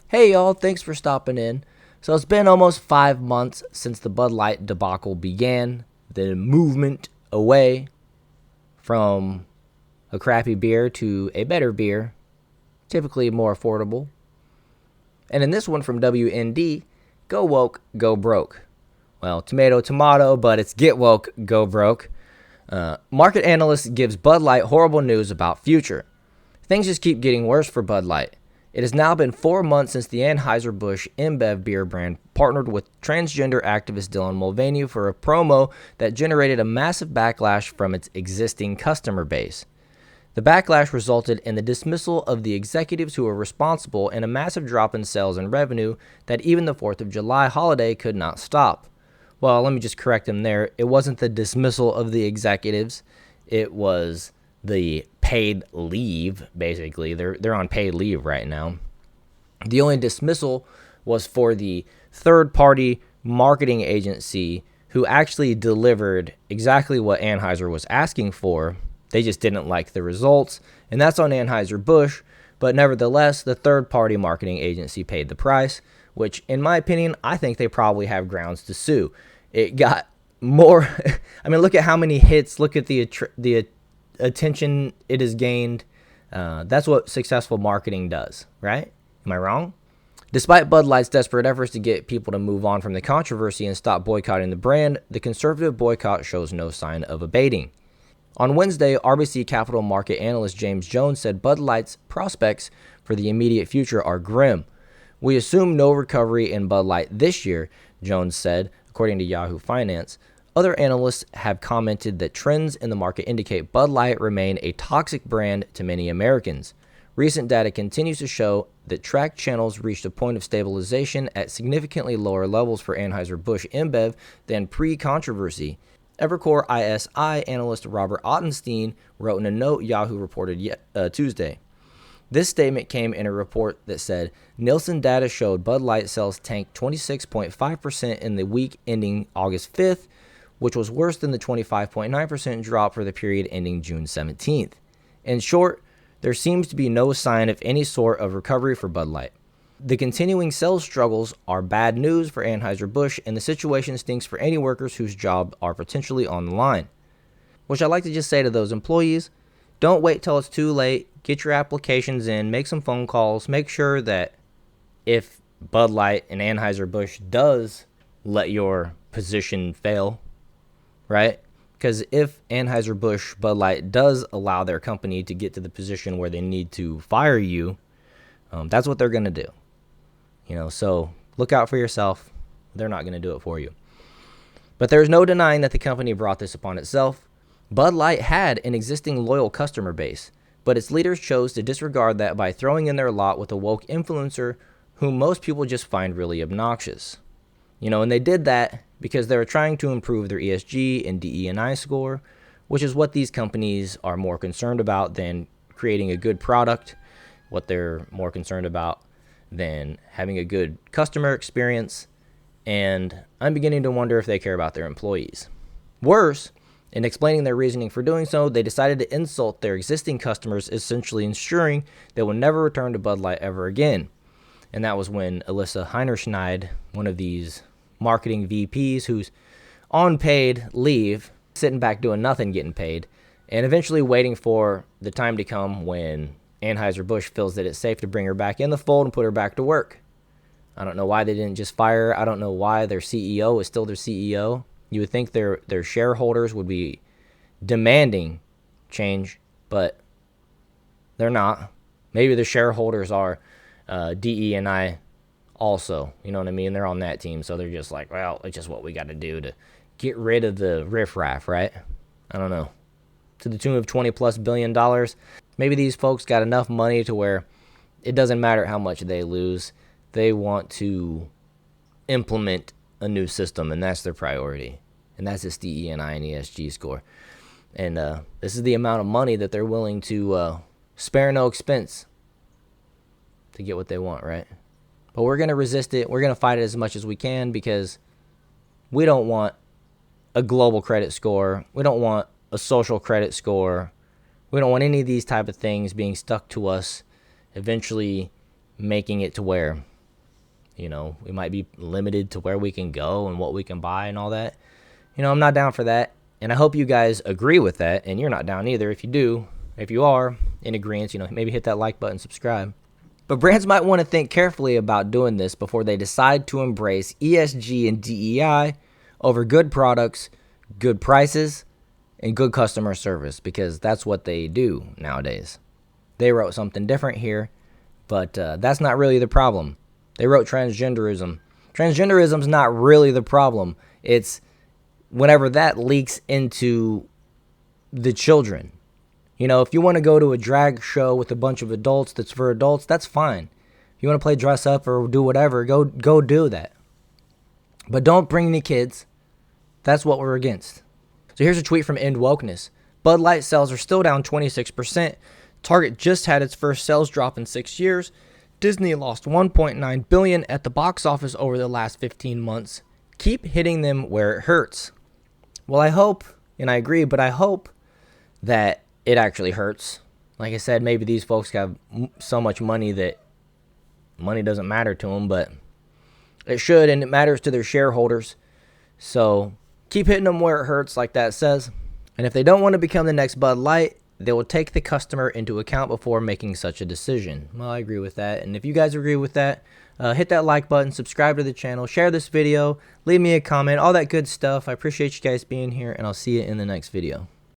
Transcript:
Hey y'all, thanks for stopping in. So it's been almost 5 months since the Bud Light debacle began, the movement away from a crappy beer to a better beer, typically more affordable. And in this one from WND, go woke, go broke. Well, tomato, tomato, but it's get woke, go broke. Market analyst gives Bud Light horrible news about future. Things just keep getting worse for Bud Light. It has now been 4 months since the Anheuser-Busch InBev beer brand partnered with transgender activist Dylan Mulvaney for a promo that generated a massive backlash from its existing customer base. The backlash resulted in the dismissal of the executives who were responsible and a massive drop in sales and revenue that even the 4th of July holiday could not stop. Well, let me just correct him there. It wasn't the dismissal of the executives. It was the paid leave, basically. They're on paid leave right now. The only dismissal was for the third-party marketing agency who actually delivered exactly what Anheuser was asking for. They just didn't like the results, and that's on Anheuser-Busch. But nevertheless, the third-party marketing agency paid the price, which, in my opinion, I think they probably have grounds to sue. It got more. I mean, look at how many hits. Look at the attention it has gained. That's what successful marketing does, right? Am I wrong? Despite Bud Light's desperate efforts to get people to move on from the controversy and stop boycotting the brand, the conservative boycott shows no sign of abating. On Wednesday, RBC Capital Market analyst James Jones said Bud Light's prospects for the immediate future are grim. We assume no recovery in Bud Light this year, Jones said, according to Yahoo Finance. Other analysts have commented that trends in the market indicate Bud Light remain a toxic brand to many Americans. Recent data continues to show that tracked channels reached a point of stabilization at significantly lower levels for Anheuser-Busch InBev than pre-controversy. Evercore ISI analyst Robert Ottenstein wrote in a note Yahoo reported Tuesday. This statement came in a report that said Nielsen data showed Bud Light sales tanked 26.5% in the week ending August 5th, which was worse than the 25.9% drop for the period ending June 17th. In short, there seems to be no sign of any sort of recovery for Bud Light. The continuing sales struggles are bad news for Anheuser-Busch, and the situation stinks for any workers whose jobs are potentially on the line. Which I'd like to just say to those employees, don't wait till it's too late. Get your applications in, make some phone calls, make sure that if Bud Light and Anheuser-Busch does let your position fail, right? Because if Anheuser-Busch Bud Light does allow their company to get to the position where they need to fire you, that's what they're going to do. So look out for yourself. They're not going to do it for you. But there's no denying that the company brought this upon itself. Bud Light had an existing loyal customer base, but its leaders chose to disregard that by throwing in their lot with a woke influencer whom most people just find really obnoxious. And they did that because they were trying to improve their ESG and DE&I score, which is what these companies are more concerned about than creating a good product, what they're more concerned about than having a good customer experience, and I'm beginning to wonder if they care about their employees. Worse, in explaining their reasoning for doing so, they decided to insult their existing customers, essentially ensuring they will never return to Bud Light ever again. And that was when Alyssa Heinerschneid, one of these marketing VPs who's on paid leave, sitting back doing nothing, getting paid, and eventually waiting for the time to come when Anheuser-Busch feels that it's safe to bring her back in the fold and put her back to work. I don't know why they didn't just fire her. I don't know why their CEO is still their CEO. You would think their shareholders would be demanding change, but they're not. Maybe the shareholders are DE&I also. You know what I mean? They're on that team, so they're just like, well, it's just what we got to do to get rid of the riffraff, right? I don't know. To the tune of $20+ billion. Maybe these folks got enough money to where it doesn't matter how much they lose. They want to implement a new system, and that's their priority. And that's this DE&I and ESG score. And this is the amount of money that they're willing to spare no expense to get what they want, right? But we're going to resist it. We're going to fight it as much as we can because we don't want a global credit score. We don't want a social credit score. We don't want any of these type of things being stuck to us, eventually making it to where You know, we might be limited to where we can go and what we can buy and all that. You know, I'm not down for that. And I hope you guys agree with that. And you're not down either. If you do, if you are in agreement, you know, maybe hit that like button, subscribe. But brands might want to think carefully about doing this before they decide to embrace ESG and DEI over good products, good prices, and good customer service, because that's what they do nowadays. They wrote something different here, but that's not really the problem. They wrote transgenderism. Transgenderism's not really the problem. It's whenever that leaks into the children. You know, if you want to go to a drag show with a bunch of adults that's for adults, that's fine. If you want to play dress up or do whatever, go do that. But don't bring any kids. That's what we're against. So here's a tweet from End Wokeness. Bud Light sales are still down 26%. Target just had its first sales drop in 6 years. Disney lost $1.9 billion at the box office over the last 15 months. Keep hitting them where it hurts. Well, I hope, and I agree, but I hope that it actually hurts. Like I said, maybe these folks have so much money that money doesn't matter to them, but it should, and it matters to their shareholders. So keep hitting them where it hurts, like that says. And if they don't want to become the next Bud Light, they will take the customer into account before making such a decision. Well, I agree with that. And if you guys agree with that, hit that like button, subscribe to the channel, share this video, leave me a comment, all that good stuff. I appreciate you guys being here, and I'll see you in the next video.